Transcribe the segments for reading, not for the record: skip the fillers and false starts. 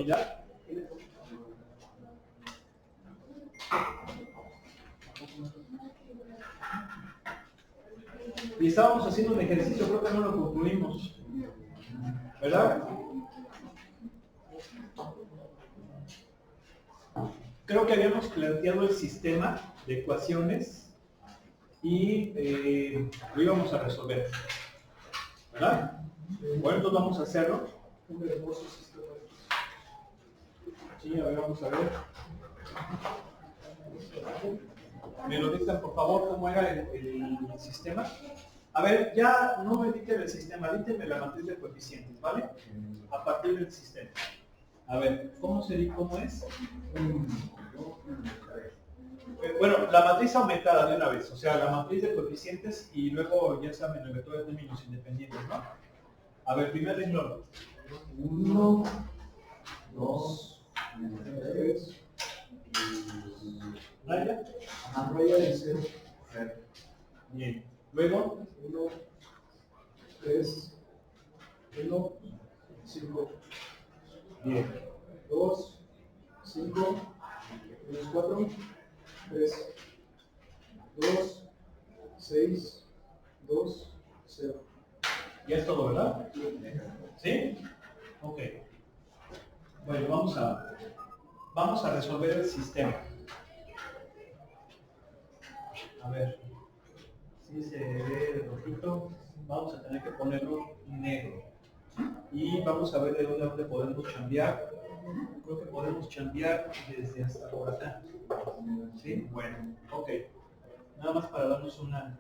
unidad. Y estábamos haciendo un ejercicio, creo que no lo concluimos, ¿verdad? Creo que habíamos planteado el sistema de ecuaciones y lo íbamos a resolver, ¿verdad? Bueno, entonces vamos a hacerlo. Un hermoso sistema. Sí, a ver, vamos a ver. ¿Me lo dictan, por favor, cómo era el sistema? A ver, ya no me dicten el sistema, dítenme la matriz de coeficientes, ¿vale? A partir del sistema. A ver, ¿cómo sería, cómo es? Bueno, la matriz aumentada de una vez, o sea, la matriz de coeficientes y luego, ya saben, el vector de términos independientes, ¿no? A ver, primer renglón. 1, 2, 3, raya. Raya de 0. Bien. Luego, 1, 3, 1, 5. Bien. 2, 5, 4, 3, 2, 6, 2, 0. Ya es todo, ¿verdad? ¿Sí? Ok. Bueno, vamos a resolver el sistema. A ver. Si se ve de rojito, vamos a tener que ponerlo negro. Y vamos a ver de dónde podemos chambear. Creo que podemos chambear desde hasta por acá. ¿Sí? Bueno, ok. Nada más para darnos una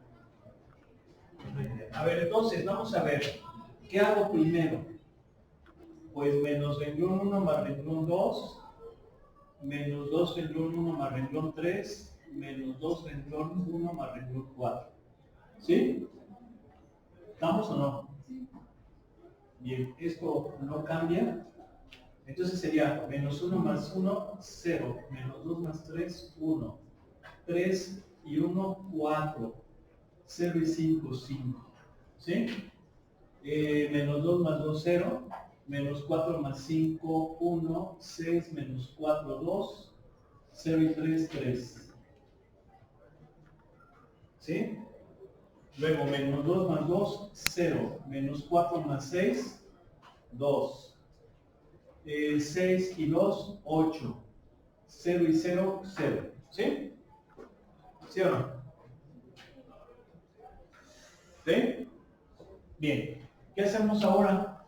idea. A ver, entonces, vamos a ver. ¿Qué hago primero? Pues menos renglón 1 más renglón 2, menos 2 renglón 1 más renglón 3, menos 2 renglón 1 más renglón 4. ¿Sí? ¿Estamos o no? Bien, esto no cambia. Entonces sería menos 1 más 1, 0. Menos 2 más 3, 1. 3 y 1, 4. 0 y 5, 5. ¿Sí? Menos 2 más 2, 0. Menos 4 más 5, 1. 6 menos 4, 2. 0 y 3, 3. ¿Sí? Luego menos 2 más 2, 0. Menos 4 más 6, 2. 6 y 2, 8. 0 y 0, 0. ¿Sí? ¿Sí o no? ¿Sí? Bien. ¿Qué hacemos ahora?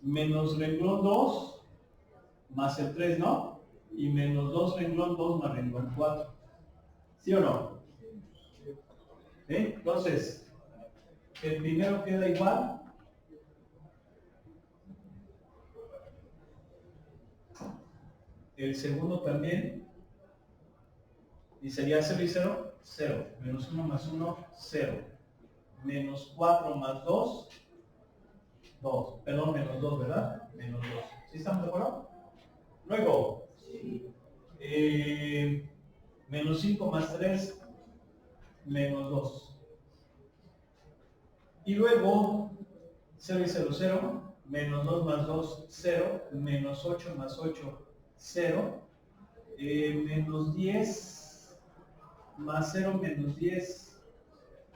Menos renglón 2 más el 3, ¿no? Y menos 2 renglón 2 más renglón 4. ¿Sí o no? ¿Sí? Entonces, el primero queda igual. El segundo también. Y sería 0 y 0, 0. Menos 1 más 1, 0. Menos 4 más 2, 2. Perdón, menos 2, ¿verdad? Menos 2. ¿Sí estamos de acuerdo? Luego, menos 5 más 3, menos 2. Y luego, 0 y 0, 0. Menos 2 más 2, 0. Menos 8 más 8, 0. Menos 10 más 0 menos 10.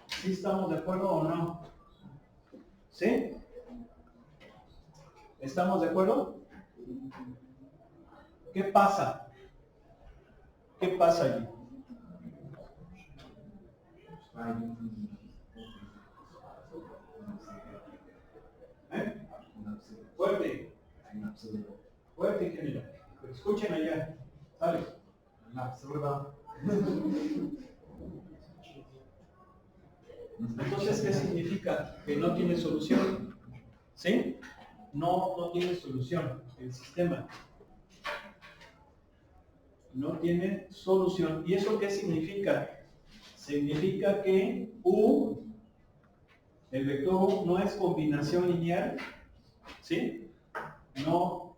¿Sí estamos de acuerdo o no? ¿Sí? ¿Estamos de acuerdo? ¿Qué pasa? ¿Qué pasa allí? ¿Eh? Fuerte. Fuerte, ingeniero. Escuchen allá. Sale. Entonces, ¿qué significa? Que no tiene solución. ¿Sí? No tiene solución el sistema. No tiene solución. ¿Y eso qué significa? Significa que U, el vector U, no es combinación lineal. ¿Sí? No.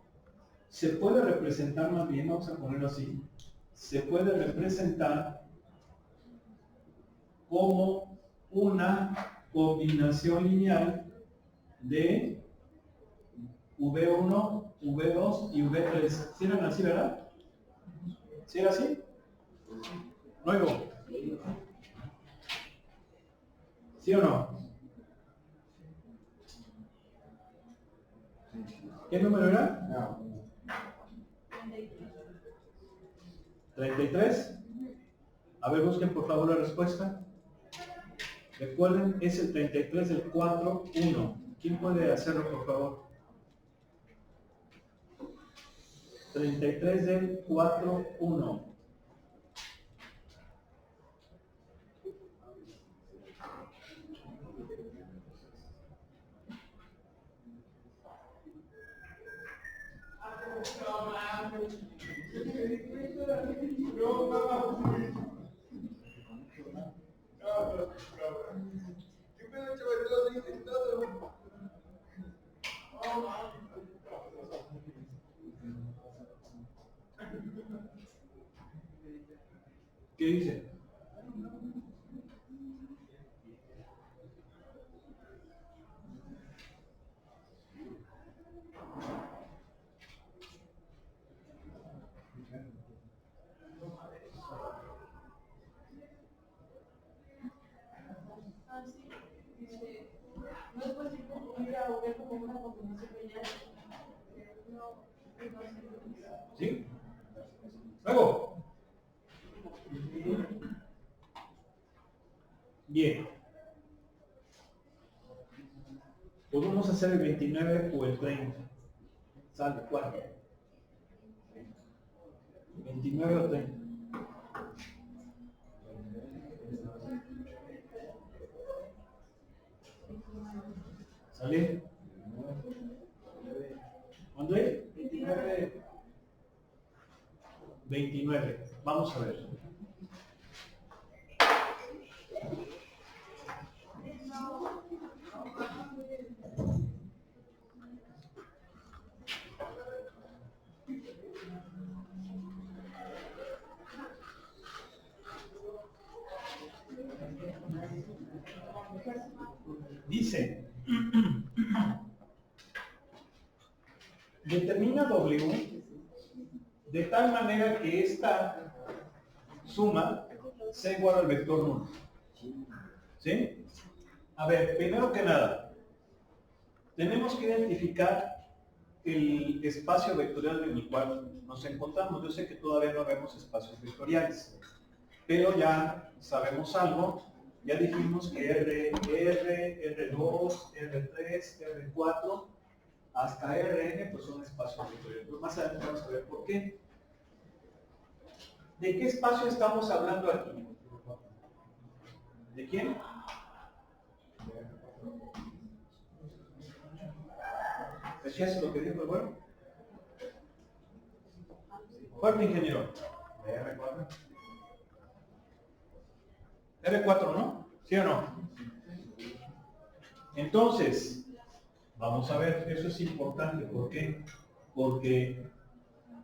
Se puede representar más bien, vamos a ponerlo así. Se puede representar como una combinación lineal de V1, V2 y V3. ¿Sí eran así, verdad? ¿Sí era así? Luego. ¿Sí o no? ¿Qué número era? 33. A ver, busquen por favor la respuesta. Recuerden, es el 33 del 4, 1. ¿Quién puede hacerlo, por favor? 33 del 4, 1. ¿Qué dice? No es posible confundir a V como una combinación lineal. ¿Sí? Luego. Bien. Podemos hacer el 29 o el 30. Sale, ¿cuál? 29 o 30. ¿Sale? ¿Dónde? 29. 29. Vamos a ver. Dice, determina W de tal manera que esta suma sea igual al vector 1. ¿Sí? A ver, primero que nada, tenemos que identificar el espacio vectorial en el cual nos encontramos. Yo sé que todavía no vemos espacios vectoriales, pero ya sabemos algo. Ya dijimos que R, R2, R3, R4, hasta Rn pues son espacios vectoriales. Pero más adelante vamos a ver por qué. ¿De qué espacio estamos hablando aquí? ¿De quién? ¿Decías lo que dijo el bueno? Fuerte, ingeniero. R4. R4, ¿no? ¿Sí o no? Entonces, vamos a ver, eso es importante. ¿Por qué? Porque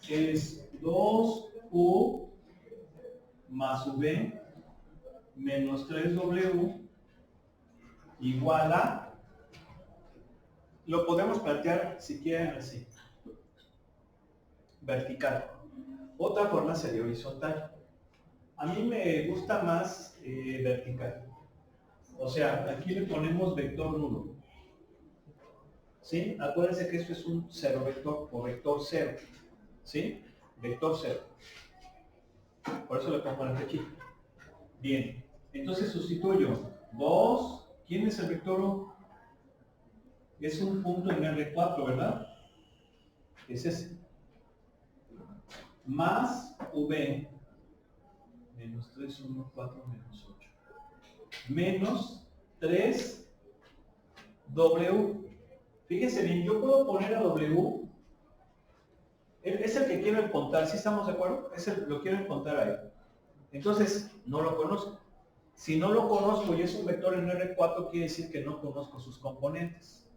es 2U más V menos 3W igual a, lo podemos plantear si quieren así, vertical. Otra forma sería horizontal. A mí me gusta más vertical. O sea, aquí le ponemos vector nulo. ¿Sí? Acuérdense que esto es un cero vector o vector cero. ¿Sí? Vector cero. Por eso le pongo la flechita. Bien. Entonces sustituyo 2. ¿Quién es el vector 1? Es un punto en R4, ¿verdad? Es ese. Más V menos 3, 1, 4, menos 8. Menos 3 W. Fíjense bien, yo puedo poner a W. Es el que quiero encontrar, ¿sí estamos de acuerdo? Lo quiero encontrar ahí. Entonces, no lo conozco. Si no lo conozco y es un vector en R4, quiere decir que no conozco sus componentes.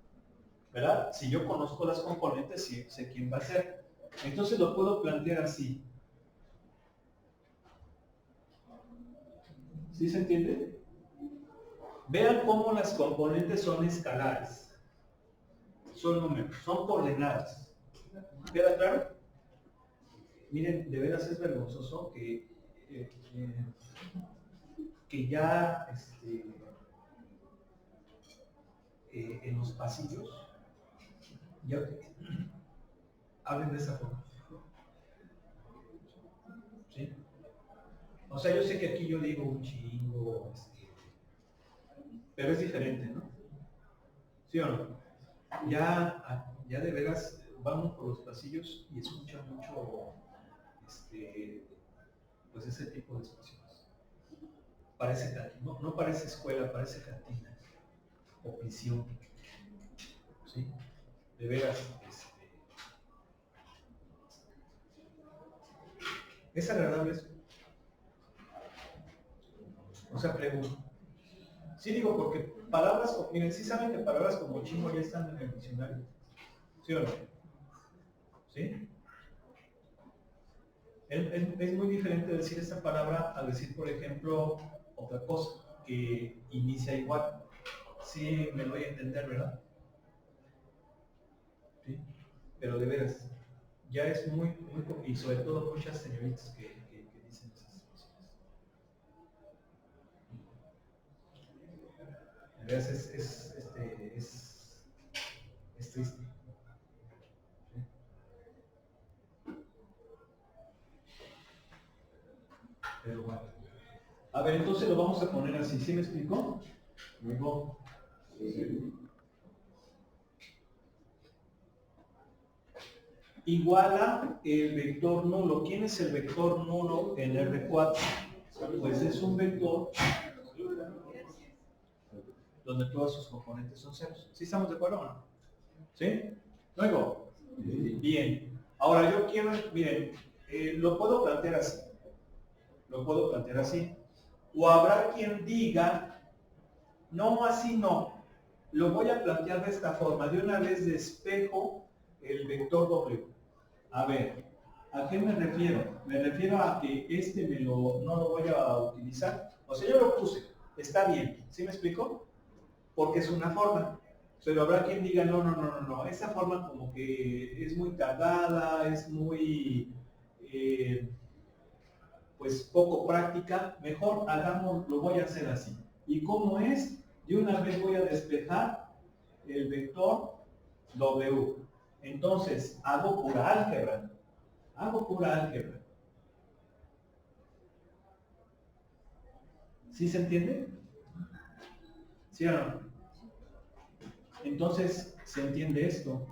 ¿Verdad? Si yo conozco las componentes, sí sé quién va a ser. Entonces lo puedo plantear así. ¿Sí se entiende? Vean cómo las componentes son escalares. son números, son coordenadas. ¿Queda claro? Miren, de veras es vergonzoso que ya en los pasillos ya hablen de esa forma. ¿Sí? O sea, yo sé que aquí yo digo un chingo, pero es diferente, ¿no? ¿Sí o no? Ya de veras vamos por los pasillos y escuchan mucho pues ese tipo de expresiones. Parece cantina, no parece escuela, parece cantina o prisión. ¿Sí? De veras, ¿es agradable eso? O sea, pregunto. Sí digo porque palabras, miren, sí saben que palabras como chingo ya están en el diccionario. ¿Sí o no? ¿Sí? Es muy diferente decir esta palabra a decir, por ejemplo, otra cosa que inicia igual. Sí, me doy a entender, ¿verdad? ¿Sí? Pero de veras, ya es muy, y sobre todo muchas señoritas que dicen esas cosas. De veras es triste. ¿Sí? Pero bueno. A ver, entonces lo vamos a poner así, ¿sí me explicó? Luego, iguala el vector nulo. ¿Quién es el vector nulo en R4? Pues es un vector donde todos sus componentes son ceros. ¿Sí estamos de acuerdo o no? ¿Sí? Luego, bien. Ahora yo quiero, miren, lo puedo plantear así. Lo puedo plantear así. O habrá quien diga, no, así no. Lo voy a plantear de esta forma. De una vez despejo el vector W. A ver, ¿a qué me refiero? Me refiero a que no lo voy a utilizar. O sea, yo lo puse. Está bien. ¿Sí me explico? Porque es una forma. Pero habrá quien diga, no. Esa forma como que es muy tardada, es muy, pues poco práctica. Mejor lo voy a hacer así. ¿Y cómo es? De una vez voy a despejar el vector W. Entonces, hago pura álgebra. ¿Sí se entiende? ¿Sí o no? Entonces, ¿se entiende esto?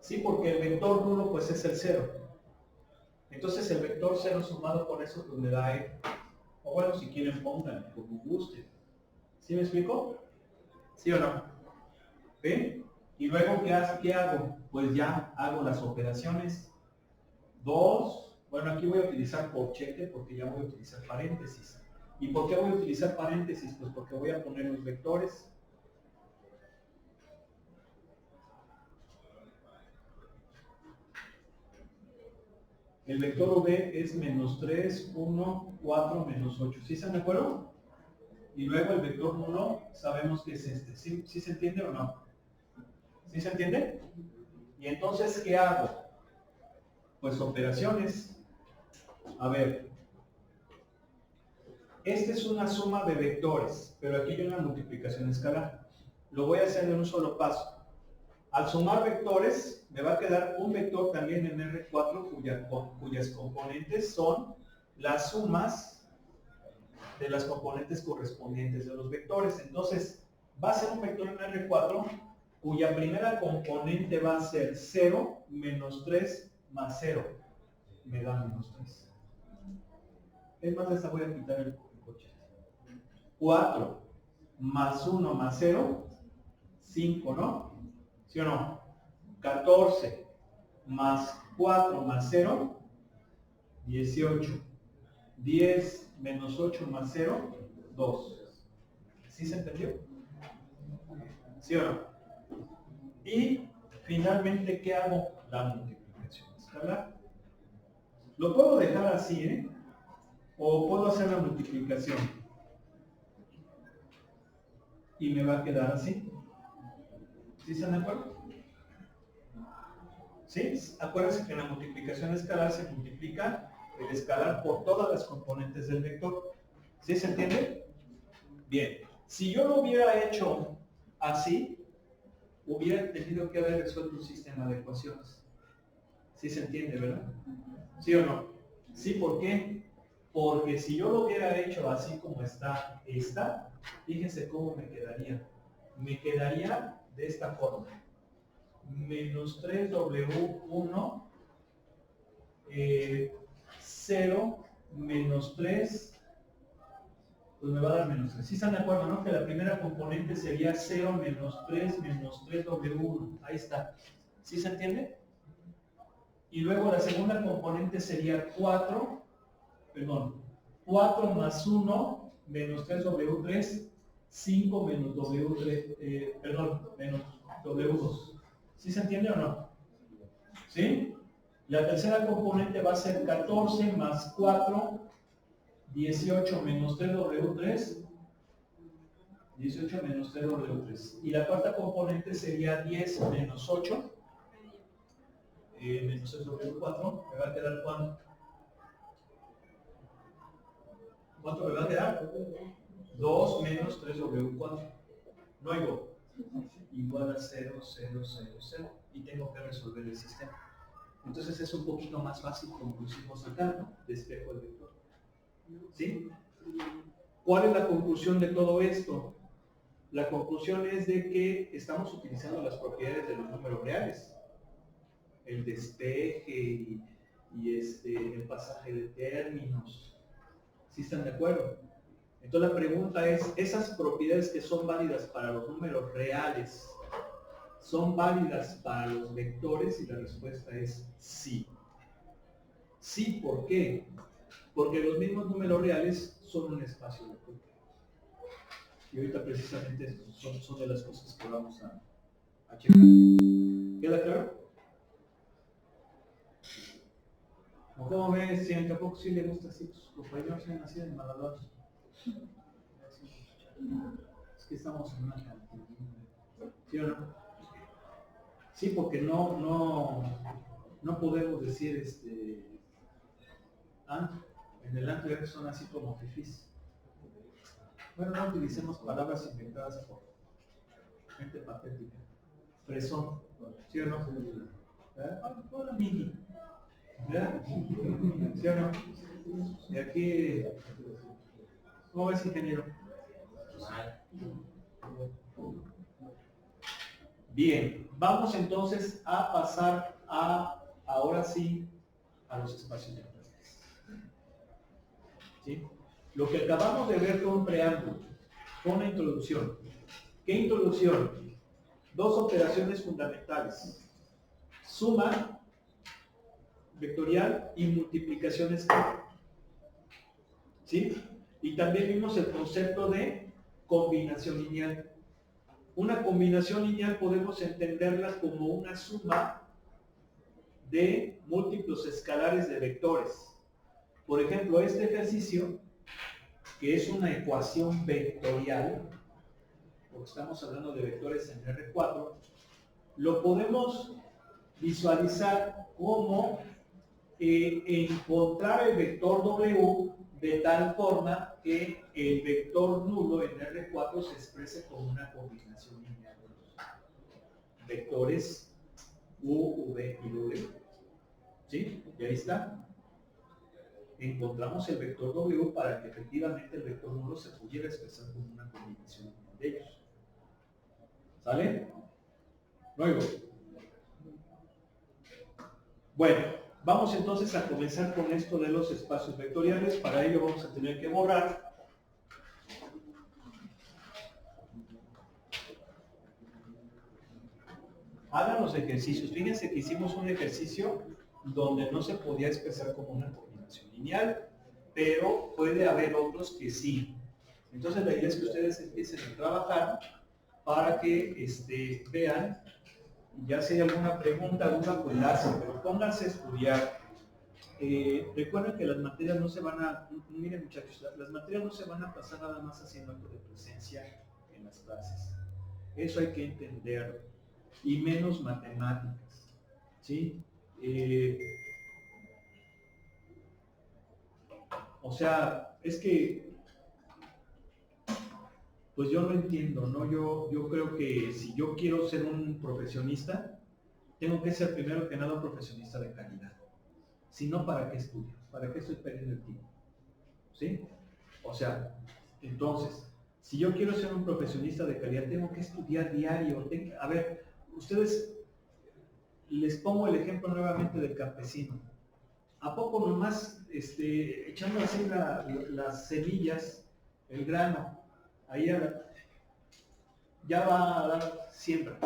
Sí, porque el vector nulo pues es el 0. Entonces el vector 0 sumado con eso pues me da E. O bueno, si quieren pongan, como gusten. ¿Sí me explico? ¿Sí o no? ¿Ven? Y luego, ¿qué hago? Pues ya hago las operaciones. 2, bueno, aquí voy a utilizar corchete porque ya voy a utilizar paréntesis. ¿Y por qué voy a utilizar paréntesis? Pues porque voy a poner los vectores. El vector V es menos 3, 1, 4, menos 8. ¿Sí están de acuerdo? Y luego el vector 1 sabemos que es este. ¿Sí se entiende o no? ¿Sí se entiende? Y entonces, ¿qué hago? Pues operaciones. A ver, esta es una suma de vectores, pero aquí hay una multiplicación escalar. Lo voy a hacer en un solo paso. Al sumar vectores, me va a quedar un vector también en R4 cuyas componentes son las sumas de las componentes correspondientes de los vectores. Entonces, va a ser un vector en R4 cuya primera componente va a ser 0 menos 3 más 0. Me da menos 3. Es más, esta voy a quitar el coche. 4 más 1 más 0, 5, ¿no? ¿Sí o no? 14 más 4 más 0, 18. 10 menos 8 más 0, 2. ¿Sí se entendió? ¿Sí o no? Y finalmente, ¿qué hago? La multiplicación escalar. Lo puedo dejar así, ¿eh? O puedo hacer la multiplicación. Y me va a quedar así. ¿Sí están de acuerdo? ¿Sí? Acuérdense que en la multiplicación escalar se multiplica el escalar por todas las componentes del vector. ¿Sí se entiende? Bien. Si yo lo hubiera hecho así, hubiera tenido que haber resuelto un sistema de ecuaciones. ¿Sí se entiende, verdad? ¿Sí o no? Sí, ¿por qué? Porque si yo lo hubiera hecho así como está esta, fíjense cómo me quedaría. Me quedaría de esta forma. Menos 3W1, 0, menos 3, pues me va a dar menos 3. ¿Sí están de acuerdo, no? Que la primera componente sería 0, menos 3W1. Ahí está. ¿Sí se entiende? Y luego la segunda componente sería 4 más 1 menos 3W3, 5 menos W3, menos W2. ¿Sí se entiende o no? ¿Sí? La tercera componente va a ser 14 más 4, 18 menos 3W3, 18 menos 3W3. Y la cuarta componente sería 10 menos 8, menos 3W4. ¿Me va a quedar cuánto? ¿Cuánto me va a quedar? 2 menos 3W4. No oigo. Igual a 0, 0, 0, 0. Y tengo que resolver el sistema. Entonces es un poquito más fácil como lo hicimos acá, ¿no? Despejo el vector. ¿Sí? ¿Cuál es la conclusión de todo esto? La conclusión es de que estamos utilizando las propiedades de los números reales. El despeje y el pasaje de términos. ¿Sí están de acuerdo? Entonces la pregunta es, ¿esas propiedades que son válidas para los números reales son válidas para los vectores? Y la respuesta es sí. Sí, ¿por qué? Porque los mismos números reales son un espacio vectorial. Y ahorita precisamente son de las cosas que vamos a checar. ¿Queda claro? ¿Cómo ves? Si a poco sí le gusta así, tus compañeros sean así de malvados. Es que estamos en una cantina. ¿Sí o no? Sí, porque no podemos decir en el antro ya que son así como fifís. Bueno, no utilicemos palabras inventadas por gente patética. Fresón, ¿sí o no? Hola, Miki. ¿Verdad? ¿Sí o no? Y aquí, ¿cómo ves, ingeniero? Bien, vamos entonces a pasar ahora sí, a los espacios vectoriales. ¿Sí? Lo que acabamos de ver fue un preámbulo, fue una introducción. ¿Qué introducción? Dos operaciones fundamentales. Suma vectorial y multiplicación escalar. ¿Sí? Y también vimos el concepto de combinación lineal. Una combinación lineal podemos entenderla como una suma de múltiplos escalares de vectores. Por ejemplo, este ejercicio, que es una ecuación vectorial, porque estamos hablando de vectores en R4, lo podemos visualizar como encontrar el vector W de tal forma que el vector nulo en R4 se exprese como una combinación lineal de los vectores U, V y W. ¿Sí? Y ahí está. Encontramos el vector W para que efectivamente el vector nulo se pudiera expresar como una combinación lineal de ellos. ¿Sale? Luego. Bueno, vamos entonces a comenzar con esto de los espacios vectoriales. Para ello vamos a tener que borrar hagan los ejercicios. Fíjense que hicimos un ejercicio donde no se podía expresar como una combinación lineal, pero puede haber otros que sí. Entonces la idea es que ustedes empiecen a trabajar para que vean, ya si hay alguna pregunta, duda, pues la hacen, pero pónganse a estudiar. recuerden que las materias no se van a, miren muchachos, las materias no se van a pasar nada más haciendo acto de presencia en las clases. Eso hay que entenderlo. Y menos matemáticas. ¿Sí? O sea, es que, pues yo no entiendo, ¿no? Yo creo que si yo quiero ser un profesionista, tengo que ser primero que nada un profesionista de calidad. Si no, ¿para qué estudio? ¿Para qué estoy perdiendo el tiempo? ¿Sí? O sea, entonces, si yo quiero ser un profesionista de calidad, tengo que estudiar diario. A ver, ustedes, les pongo el ejemplo nuevamente del campesino. ¿A poco nomás echando así las semillas, el grano, ahí ya va a dar siembra?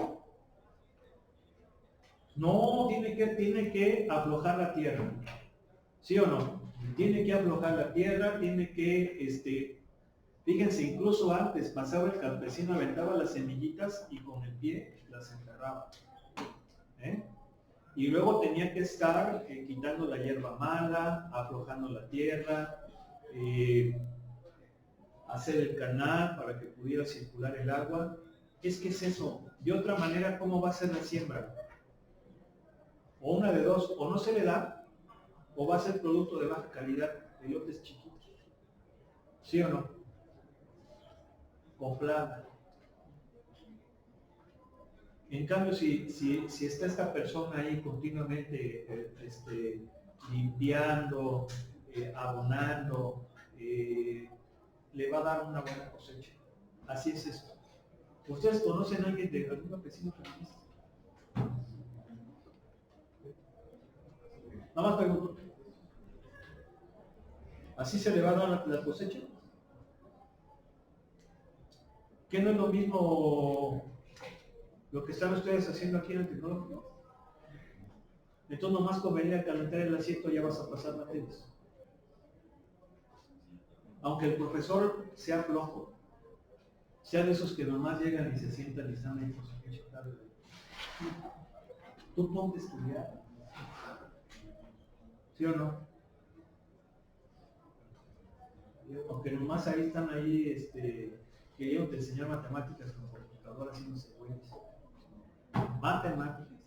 No, tiene que aflojar la tierra. ¿Sí o no? Tiene que aflojar la tierra, tiene que, fíjense, incluso antes pasaba el campesino, aventaba las semillitas y con el pie las enterraba. Y luego tenía que estar quitando la hierba mala, aflojando la tierra, hacer el canal para que pudiera circular el agua. ¿Qué es eso? De otra manera, ¿cómo va a ser la siembra? O una de dos, o no se le da, o va a ser producto de baja calidad, de lotes chiquitos. ¿Sí o no? Con plaga. En cambio, si está esta persona ahí continuamente limpiando, abonando, le va a dar una buena cosecha. Así es esto. ¿Ustedes conocen a alguien de algún campesino feminista? Nada más pregunto. ¿Así se le va a dar la cosecha? ¿Qué no es lo mismo lo que están ustedes haciendo aquí en el tecnológico? Entonces nomás con venir a calentar el asiento ya vas a pasar materias. Aunque el profesor sea flojo, sea de esos que nomás llegan y se sientan y están ahí por su pinche tarde. Tú ponte a estudiar. ¿Sí o no? Aunque nomás ahí están ahí, queriendo te enseñar matemáticas con computadoras y no sé, güeyes. Matemáticas.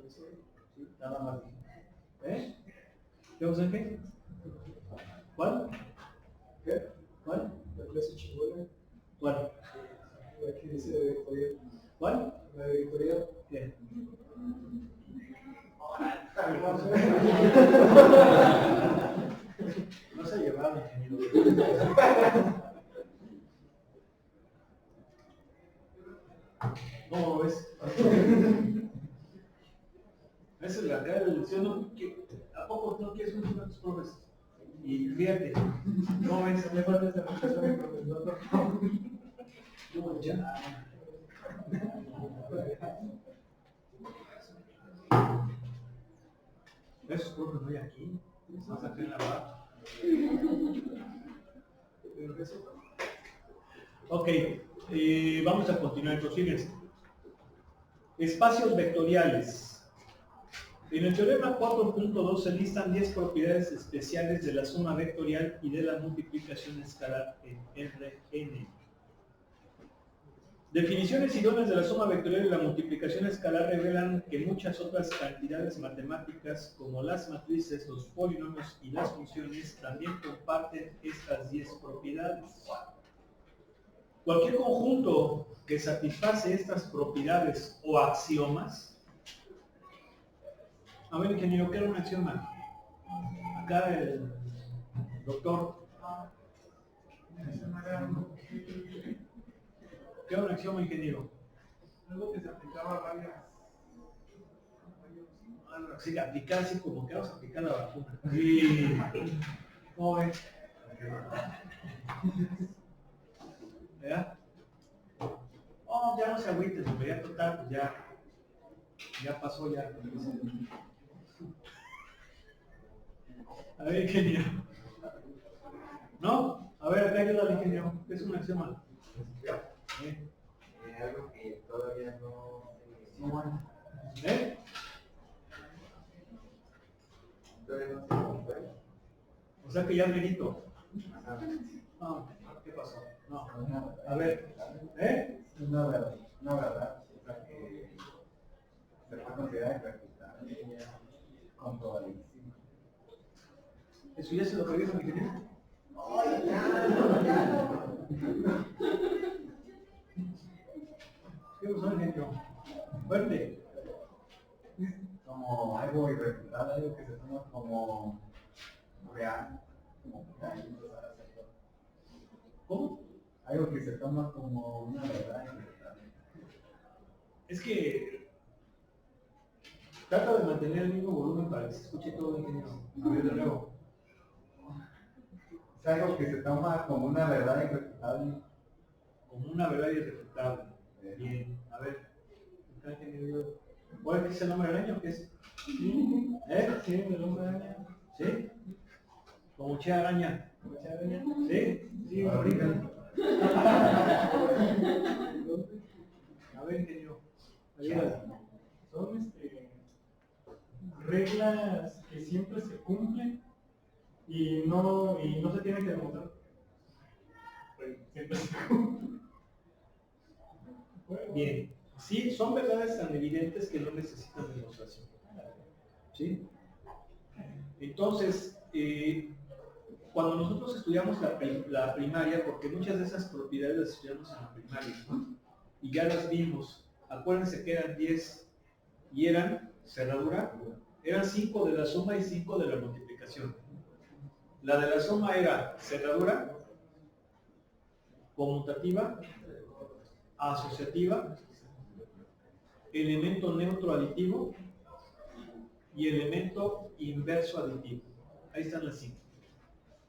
Sí, nada más. ¿Qué vamos a hacer qué? ¿Cuál? ¿Qué? ¿Cuál? La clase chingona. ¿Cuál? La que dice de Victoria. ¿Cuál? La de Victoria. ¿Qué? No se llevaron, ingeniero. ¿Cómo lo ves? Esa es la cara de lección, ¿no? ¿A poco no quieres un de tus profes? Y fíjate, ¿cómo ves? Me falta esta profesora y profesor. Yo ya. Esos profes no hay aquí. Más acá en la barra. Ok, vamos a continuar. Entonces, fíjense. Espacios vectoriales. En el teorema 4.2 se listan 10 propiedades especiales de la suma vectorial y de la multiplicación escalar en Rn. Definiciones idóneas de la suma vectorial y la multiplicación escalar revelan que muchas otras cantidades matemáticas, como las matrices, los polinomios y las funciones, también comparten estas 10 propiedades. Cualquier conjunto que satisface estas propiedades o axiomas. A ver, ingeniero, ¿qué era un axioma? Acá el doctor. ¿Qué era un axioma, ingeniero? Algo que se aplicaba a varias. Sí, aplicar así como que vamos a aplicar la vacuna. Sí. ¿Cómo ves? ¿Verdad? Oh, ya no se agüiten, hombre, ya total, pues ya pasó ya. A ver, ingeniero. ¿No? A ver, acá ayuda al ingeniero. ¿Qué es un axioma? Algo que todavía no. ¿Eh? Todavía no O sea que ya merito. No, ¿qué pasó? No. A ver, ¿eh? Una verdad o sea, que se puede considerar irrefutable, comprobadísimo. ¿Eso ya se lo pedí a mi ingeniero? ¿Qué pasó, ingeniero? Fuerte. Como algo irrefutable, algo que se toma como real, como real, ¿Cómo? algo que se toma como una verdad irrefutable. Es que trata de mantener el mismo volumen para que se escuche todo, ingeniero. A ver, de nuevo. Es algo que se toma como una verdad irrefutable. Como una verdad irrefutable. Bien, a ver. ¿Cuál es el nombre del año? ¿Qué es? ¿Eh? Sí, el nombre del año. ¿Sí? Como Che Araña. ¿Sí? Sí, ahorita. A ver, ingeniero. Ayúdame. Son reglas que siempre se cumplen y no se tienen que demostrar. Pues, siempre se cumplen. Bien. Sí, son verdades tan evidentes que no necesitan demostración. ¿Sí? Entonces, cuando nosotros estudiamos la primaria, porque muchas de esas propiedades las estudiamos en la primaria, ¿no? Y ya las vimos. Acuérdense que eran 10 y eran cerradura, eran 5 de la suma y 5 de la multiplicación. La de la suma era cerradura, conmutativa, asociativa, elemento neutro aditivo y elemento inverso aditivo. Ahí están las 5.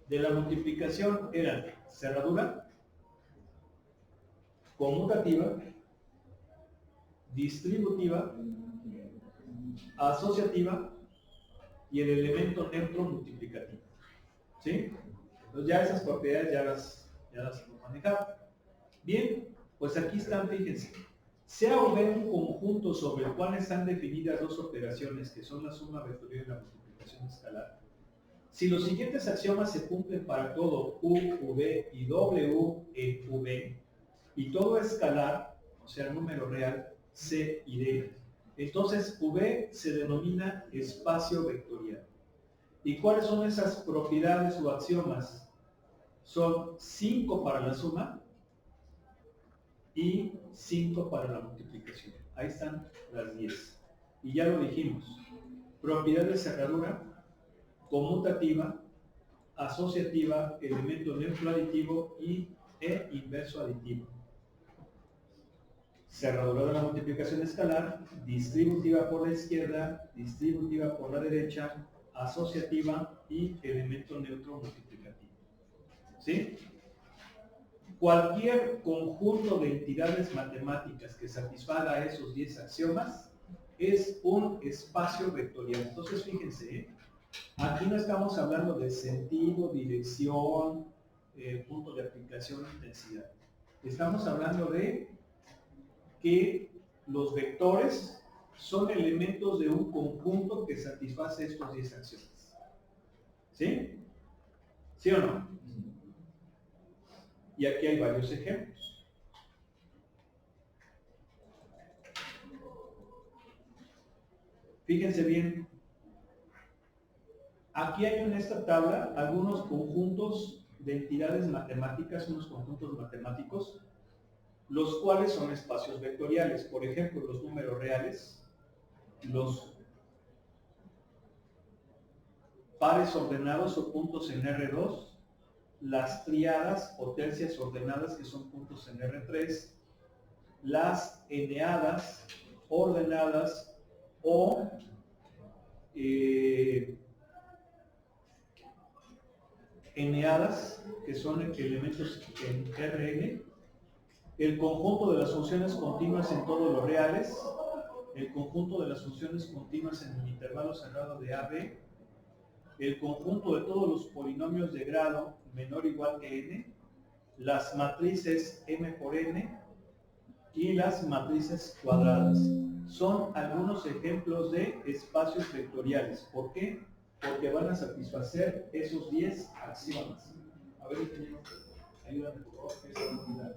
De la multiplicación eran cerradura, conmutativa, distributiva, asociativa y el elemento neutro multiplicativo. ¿Sí? Entonces ya esas propiedades ya las hemos manejado. Bien, pues aquí están, fíjense. Sea o B un conjunto sobre el cual están definidas dos operaciones que son la suma vectorial y la multiplicación escalar. Si los siguientes axiomas se cumplen para todo U, V y W en V, y todo escalar, o sea, número real, C y D, entonces V se denomina espacio vectorial. ¿Y cuáles son esas propiedades o axiomas? Son 5 para la suma y 5 para la multiplicación. Ahí están las 10. Y ya lo dijimos. Propiedad de cerradura, conmutativa, asociativa, elemento neutro aditivo e inverso aditivo. Cerradura de la multiplicación escalar, distributiva por la izquierda, distributiva por la derecha, asociativa y elemento neutro multiplicativo. ¿Sí? Cualquier conjunto de entidades matemáticas que satisfaga esos 10 axiomas es un espacio vectorial. Entonces, fíjense, aquí no estamos hablando de sentido, dirección, punto de aplicación, intensidad. Estamos hablando de que los vectores son elementos de un conjunto que satisface estos 10 axiomas. ¿Sí? ¿Sí o no? Y aquí hay varios ejemplos. Fíjense bien. Aquí hay en esta tabla algunos conjuntos de entidades matemáticas, unos conjuntos matemáticos, los cuales son espacios vectoriales. Por ejemplo, los números reales, los pares ordenados o puntos en R2, las triadas o tercias ordenadas, que son puntos en R3, las eneadas ordenadas o eneadas, que son elementos en Rn, el conjunto de las funciones continuas en todos los reales, el conjunto de las funciones continuas en el intervalo cerrado de AB, el conjunto de todos los polinomios de grado menor o igual que n, las matrices m por n y las matrices cuadradas. Son algunos ejemplos de espacios vectoriales. ¿Por qué? porque van a satisfacer esos 10 axiomas. A ver, ingeniero, ayúdame por favor, que se va a olvidar.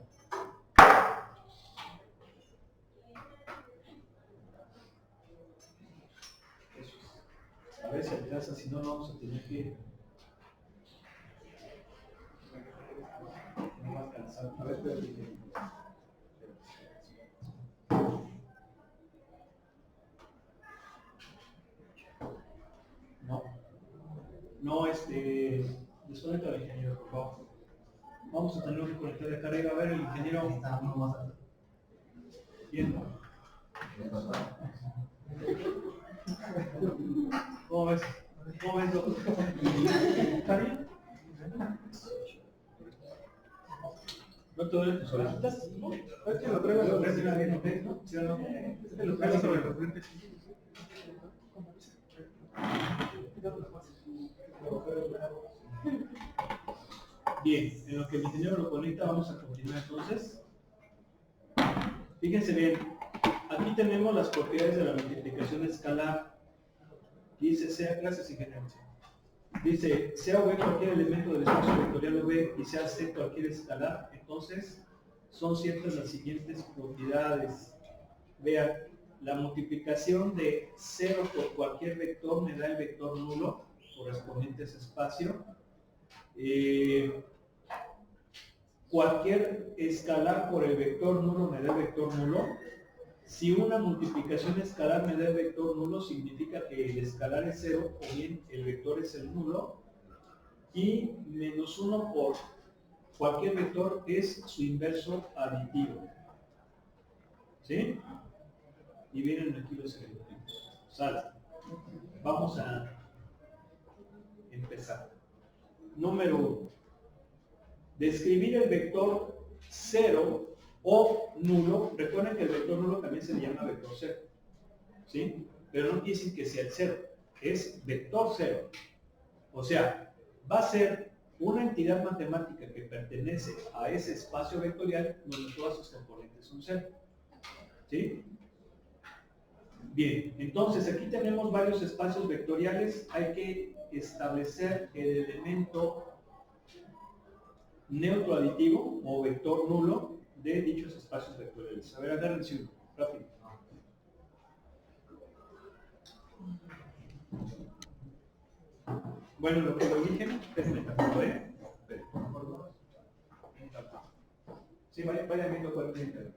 Eso es. A ver si alcanza, si no, no vamos a tener que... No va a alcanzar. A ver, espérate. No, desconecta al ingeniero, por favor. Vamos a tener que conectar de acá arriba. A ver, el ingeniero. Está más alto. Bien. ¿Cómo ves? ¿Cómo ves, doctor? ¿Está bien? ¿No te duelen tus orejitas? Es que lo traigo sobre el frente, ¿no? ¿Sí o no? Es que lo traigo sobre el frente. Bien, en lo que el ingeniero lo conecta, vamos a continuar entonces. Fíjense bien, aquí tenemos las propiedades de la multiplicación escalar. Dice, sea, gracias ingeniero. Dice, sea V cualquier elemento del espacio vectorial V y sea C cualquier escalar, entonces son ciertas las siguientes propiedades. Vean, la multiplicación de 0 por cualquier vector me da el vector nulo correspondiente a ese espacio. Cualquier escalar por el vector nulo me da el vector nulo. Si una multiplicación escalar me da el vector nulo, significa que el escalar es 0 o bien el vector es el nulo. Y menos 1 por cualquier vector es su inverso aditivo. ¿Sí? Y vienen aquí los ejemplos. Sale. Vamos a empezar. Número 1. Describir el vector 0 o nulo. Recuerden que el vector nulo también se le llama vector 0. ¿Sí? Pero no quiere decir que sea el 0. Es vector 0. O sea, va a ser una entidad matemática que pertenece a ese espacio vectorial donde todas sus componentes son 0. ¿Sí? Bien, entonces aquí tenemos varios espacios vectoriales. Hay que establecer el elemento neutro aditivo o vector nulo de dichos espacios vectoriales. A ver, agárrense uno, rápido. Bueno, lo que lo dije, déjenme taparlo, ¿eh? Sí, vayan viendo cuál es el interés.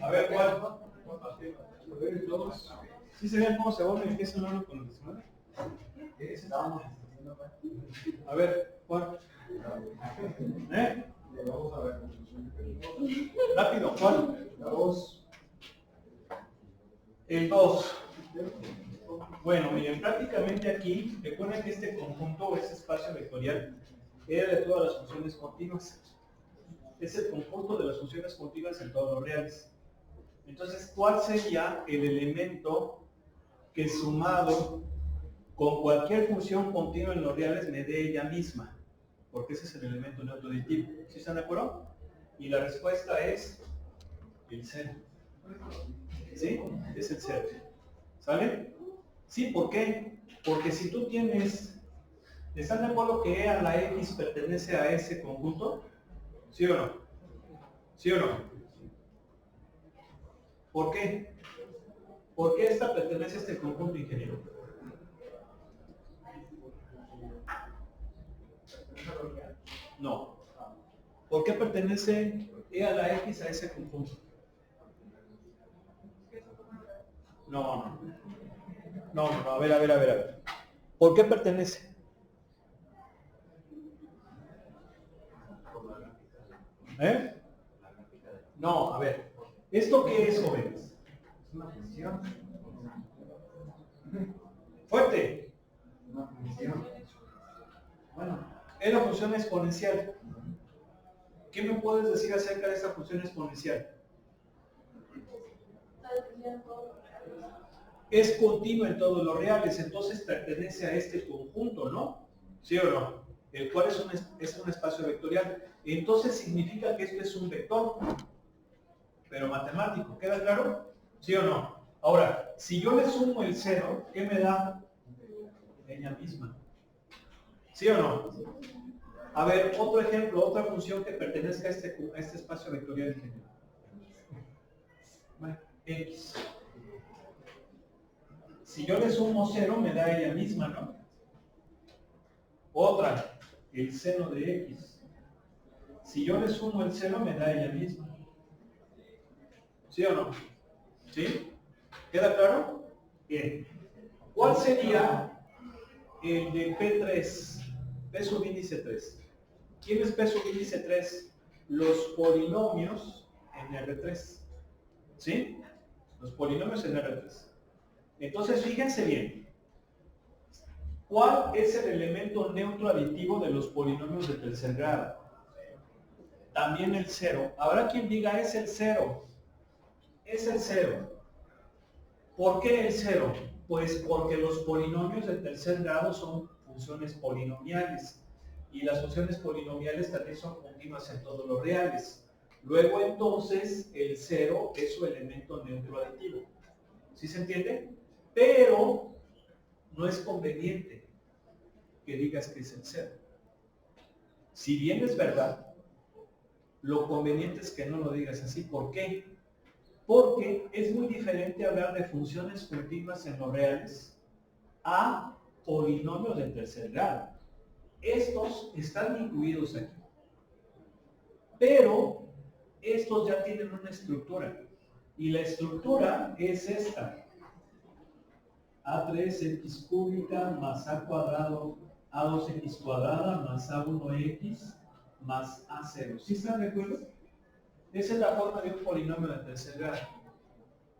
A ver, ¿cuál? ¿Sí se ven cómo se vuelve? ¿Empieza un con el decimal? A ver, ¿cuál? ¿Eh? Vamos a ver. Rápido, ¿cuál? La 2. aquí, recuerden que este conjunto o este espacio vectorial era de todas las funciones continuas. Es el conjunto de las funciones continuas en todos los reales. Entonces, ¿cuál sería el elemento que sumado con cualquier función continua en los reales me dé ella misma? Porque ese es el elemento neutro aditivo. ¿Sí están de acuerdo? Y la respuesta es el 0. ¿Sí? Es el 0. ¿Sale? Sí, ¿por qué? Porque si tú tienes... ¿Están de acuerdo que E a la X pertenece a ese conjunto? ¿Sí o no? ¿Sí o no? ¿Por qué? ¿Por qué esta pertenece a este conjunto, ingeniero? No. ¿Por qué pertenece E a la X a ese conjunto? No, a ver. ¿Por qué pertenece? ¿Eh? No, a ver. ¿Esto qué es, jóvenes? Es una función. Fuerte. Una función. Bueno, es la función exponencial. ¿Qué me puedes decir acerca de esta función exponencial? Es continua en todos los reales, entonces pertenece a este conjunto, ¿no? ¿Sí o no? El cual es un espacio vectorial. Entonces significa que esto es un vector, pero matemático. ¿Queda claro? ¿Sí o no? Ahora, si yo le sumo el 0, ¿qué me da? Ella misma. ¿Sí o no? A ver, otro ejemplo, otra función que pertenezca a este espacio vectorial en general. Bueno, X. Si yo le sumo 0, me da ella misma, ¿no? Otra, el seno de X. Si yo le sumo el 0, me da ella misma. ¿Sí o no? ¿Sí? ¿Queda claro? Bien. ¿Cuál sería el de P3? P subíndice 3. ¿Quién es P subíndice 3? Los polinomios en R3. ¿Sí? Los polinomios en R3. Entonces, fíjense bien. ¿Cuál es el elemento neutro aditivo de los polinomios de tercer grado? También el 0. Habrá quien diga, es el 0. Es el 0. ¿Por qué el 0? Pues porque los polinomios de tercer grado son funciones polinomiales. Y las funciones polinomiales también son continuas en todos los reales. Luego, entonces, el 0 es su elemento neutro aditivo. ¿Sí se entiende? Pero no es conveniente que digas que es el 0. Si bien es verdad, lo conveniente es que no lo digas así. ¿Por qué? Porque es muy diferente hablar de funciones continuas en los reales a polinomios de tercer grado. Estos están incluidos aquí. Pero estos ya tienen una estructura. Y la estructura es esta. A3x cúbica más a cuadrado, a2x cuadrada más a1x más a0. ¿Sí están de acuerdo? Esa es la forma de un polinomio de tercer grado.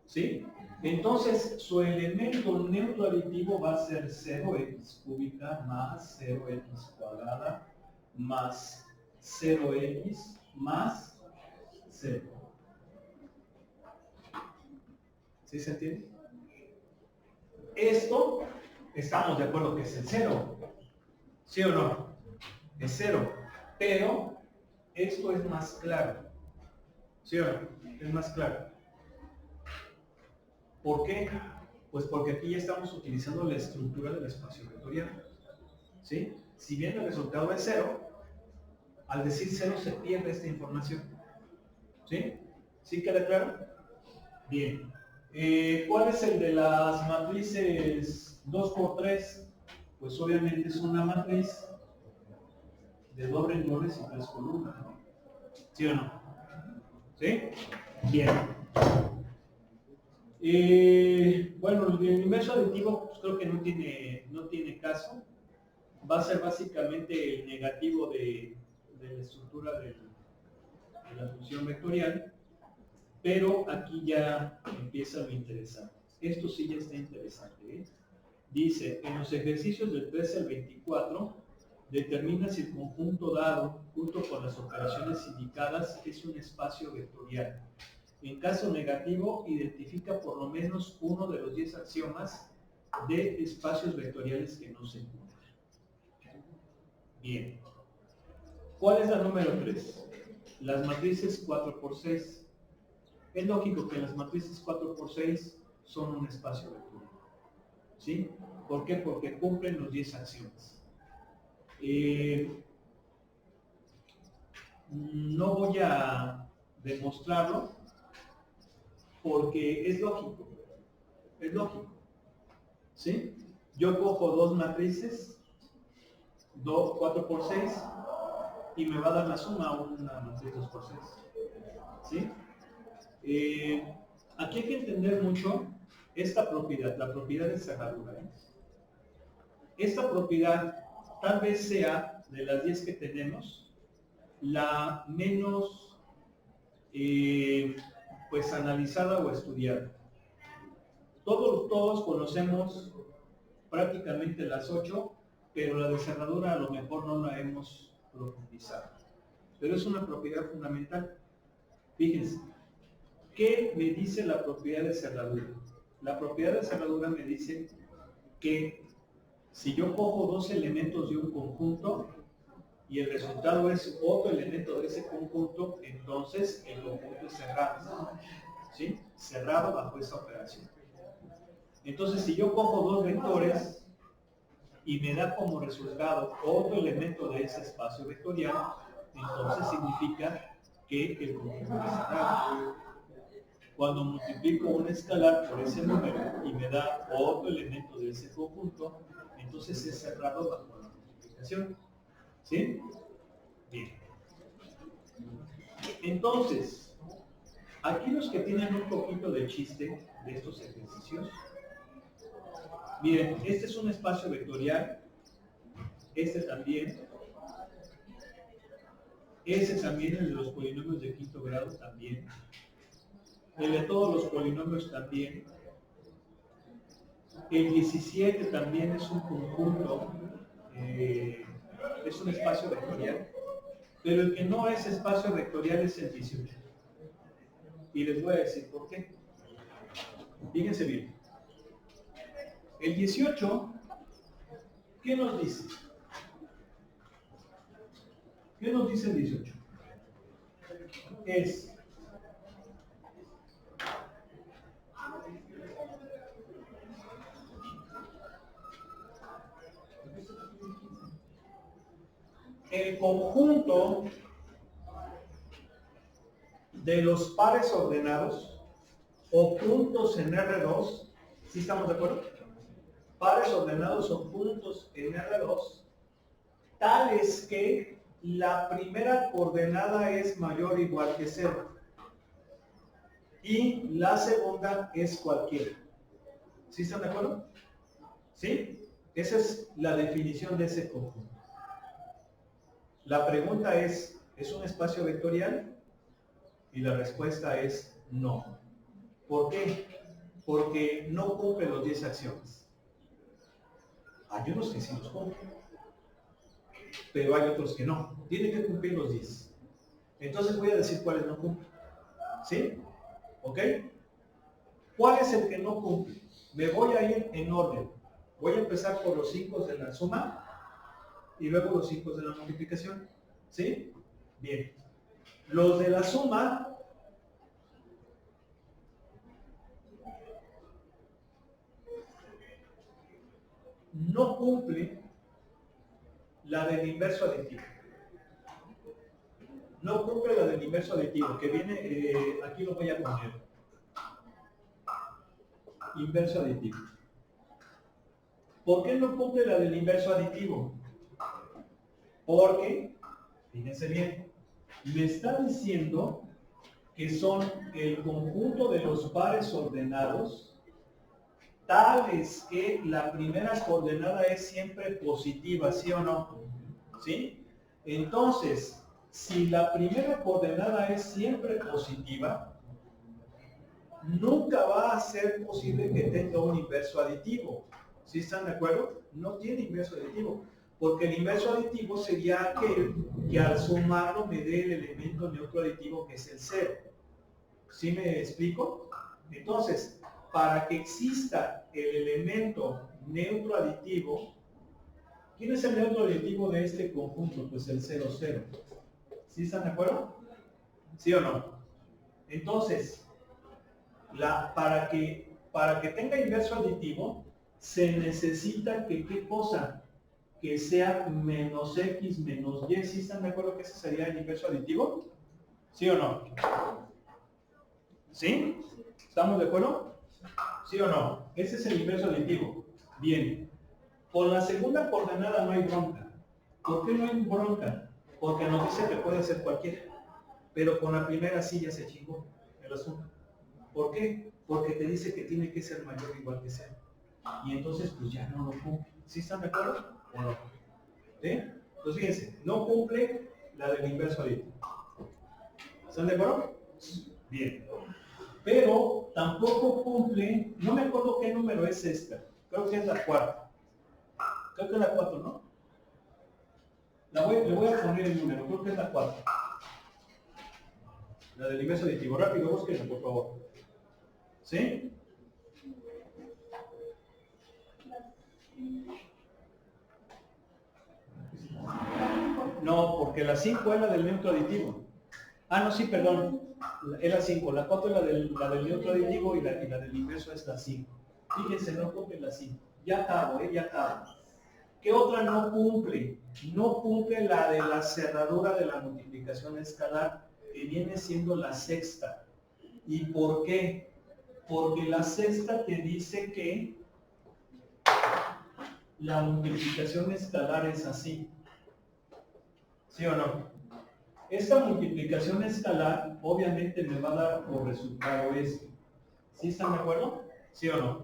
¿Sí? Entonces, su elemento neutro aditivo va a ser 0x cúbica más 0x cuadrada más 0x más 0. ¿Sí se entiende? Esto, estamos de acuerdo que es el 0. ¿Sí o no? Es 0. Pero esto es más claro. ¿Sí o no? Es más claro. ¿Por qué? Pues porque aquí ya estamos utilizando la estructura del espacio vectorial. ¿Sí? Si bien el resultado es 0, al decir 0 se pierde esta información. ¿Sí? ¿Sí queda claro? Bien. ¿Cuál es el de las matrices 2×3? Pues obviamente es una matriz de 2 renglones y 3 columnas, ¿no? ¿Sí o no? ¿Sí? Bien. Bueno, el inverso aditivo pues, creo que no tiene caso. Va a ser básicamente el negativo de la estructura de la función vectorial. Pero aquí ya empieza lo interesante. Esto sí ya está interesante, ¿eh? Dice, en los ejercicios del 13 al 24, determina si el conjunto dado, junto con las operaciones indicadas, es un espacio vectorial. En caso negativo, identifica por lo menos uno de los 10 axiomas de espacios vectoriales que no se cumplen. Bien. ¿Cuál es la número 3? Las matrices 4 por 6. Es lógico que las matrices 4 por 6 son un espacio vectorial. ¿Sí? ¿Por qué? Porque cumplen los 10 axiomas. No voy a demostrarlo porque es lógico. Es lógico. ¿Sí? Yo cojo dos matrices, 4 por 6, y me va a dar la suma una matriz 2 por 6. ¿Sí? Aquí hay que entender mucho esta propiedad, la propiedad de cerradura. Esta propiedad tal vez sea, de las 10 que tenemos, la menos pues analizada o estudiada. Todos conocemos prácticamente las 8, pero la de cerradura a lo mejor no la hemos profundizado. Pero es una propiedad fundamental. Fíjense, ¿qué me dice la propiedad de cerradura? La propiedad de cerradura me dice que si yo cojo dos elementos de un conjunto y el resultado es otro elemento de ese conjunto, entonces el conjunto es cerrado. ¿Sí? Cerrado bajo esa operación. Entonces, si yo cojo dos vectores y me da como resultado otro elemento de ese espacio vectorial, entonces significa que el conjunto es cerrado. Cuando multiplico un escalar por ese número y me da otro elemento de ese conjunto, entonces es cerrado bajo la multiplicación. ¿Sí? Bien. Entonces, aquí los que tienen un poquito de chiste de estos ejercicios, miren, este es un espacio vectorial, este también el de los polinomios de quinto grado también, el de todos los polinomios también, el 17 también es un conjunto, es un espacio vectorial, pero el que no es espacio vectorial es el 18. Y les voy a decir por qué. Fíjense bien. El 18, ¿qué nos dice? ¿Qué nos dice el 18? Es el conjunto de los pares ordenados o puntos en R2. ¿Sí estamos de acuerdo? Pares ordenados o puntos en R2 tales que la primera coordenada es mayor o igual que 0 y la segunda es cualquiera. ¿Sí están de acuerdo? ¿Sí? Esa es la definición de ese conjunto. La pregunta es un espacio vectorial? Y la respuesta es no. ¿Por qué? Porque no cumple los 10 axiomas. Hay unos que sí los cumplen, pero hay otros que no. Tiene que cumplir los 10. Entonces voy a decir cuáles no cumplen. ¿Sí? ¿Ok? ¿Cuál es el que no cumple? Me voy a ir en orden. Voy a empezar por los 5 de la suma y luego los 5 de la multiplicación. ¿Sí? Bien. Los de la suma no cumple la del inverso aditivo. No cumple la del inverso aditivo, que viene, aquí lo voy a poner. Inverso aditivo. ¿Por qué no cumple la del inverso aditivo? Porque, fíjense bien, me está diciendo que son el conjunto de los pares ordenados tales que la primera coordenada es siempre positiva, ¿sí o no? ¿Sí? Entonces, si la primera coordenada es siempre positiva, nunca va a ser posible que tenga un inverso aditivo. ¿Sí están de acuerdo? No tiene inverso aditivo, porque el inverso aditivo sería aquel que al sumarlo me dé el elemento neutro aditivo que es el 0. ¿Sí me explico? Entonces, para que exista el elemento neutro aditivo, ¿quién es el neutro aditivo de este conjunto? Pues el 0, 0. ¿Sí están de acuerdo? ¿Sí o no? Entonces, para que tenga inverso aditivo, se necesita que, ¿qué cosa? Que sea menos x menos y. ¿Sí están de acuerdo que ese sería el inverso aditivo? ¿Sí o no? ¿Sí? ¿Estamos de acuerdo? ¿Sí o no? Ese es el inverso aditivo. Bien. Con la segunda coordenada no hay bronca. ¿Por qué no hay bronca? Porque nos dice que puede ser cualquiera. Pero con la primera sí ya se chingó el asunto. ¿Por qué? Porque te dice que tiene que ser mayor o igual que 0. Y entonces pues ya no lo cumple. ¿Sí están de acuerdo o no? ¿Sí? Pues fíjense, no cumple la del inverso aditivo. ¿Están de acuerdo? Bien. Pero tampoco cumple, no me acuerdo qué número es esta. Creo que es la 4. Creo que es la 4, ¿no? Le voy a poner el número, creo que es la 4. La del inverso aditivo. Rápido, búsquenla, por favor. ¿Sí? No, porque la 5 es la del neutro aditivo. Ah, no, sí, perdón. Es la 5. La 4 es la del neutro aditivo y la del inverso es la 5. Fíjense, no cumple la 5. Ya acabo, ya acabo. ¿Qué otra no cumple? No cumple la de la cerradura de la multiplicación escalar, que viene siendo la sexta. ¿Y por qué? Porque la sexta te dice que la multiplicación escalar es así. ¿Sí o no? Esta multiplicación escalar obviamente me va a dar por resultado esto. ¿Sí están de acuerdo? ¿Sí o no?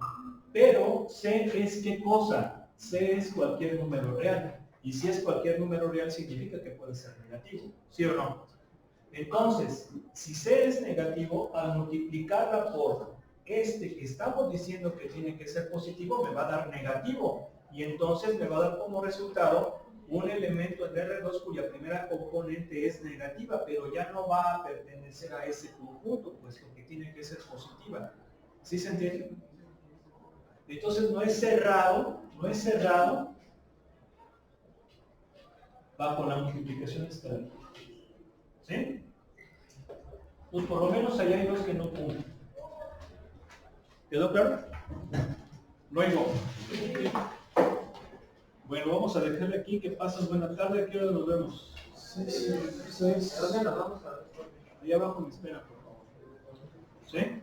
Pero C es ¿qué cosa? C es cualquier número real. Y si es cualquier número real significa que puede ser negativo. ¿Sí o no? Entonces, si C es negativo, al multiplicarla por este que estamos diciendo que tiene que ser positivo, me va a dar negativo. Y entonces me va a dar como resultado un elemento en R2 cuya primera componente es negativa, pero ya no va a pertenecer a ese conjunto, puesto que tiene que ser positiva. ¿Sí se entiende? Entonces no es cerrado bajo la multiplicación escalar. ¿Sí? Pues por lo menos allá hay dos que no cumplen. ¿Quedó claro? Luego. Bueno, vamos a dejarle aquí. Que pases buena tarde. ¿A qué hora nos vemos? 6. ¿Dónde nos vamos a ver? Allá abajo me espera, por favor. ¿Sí?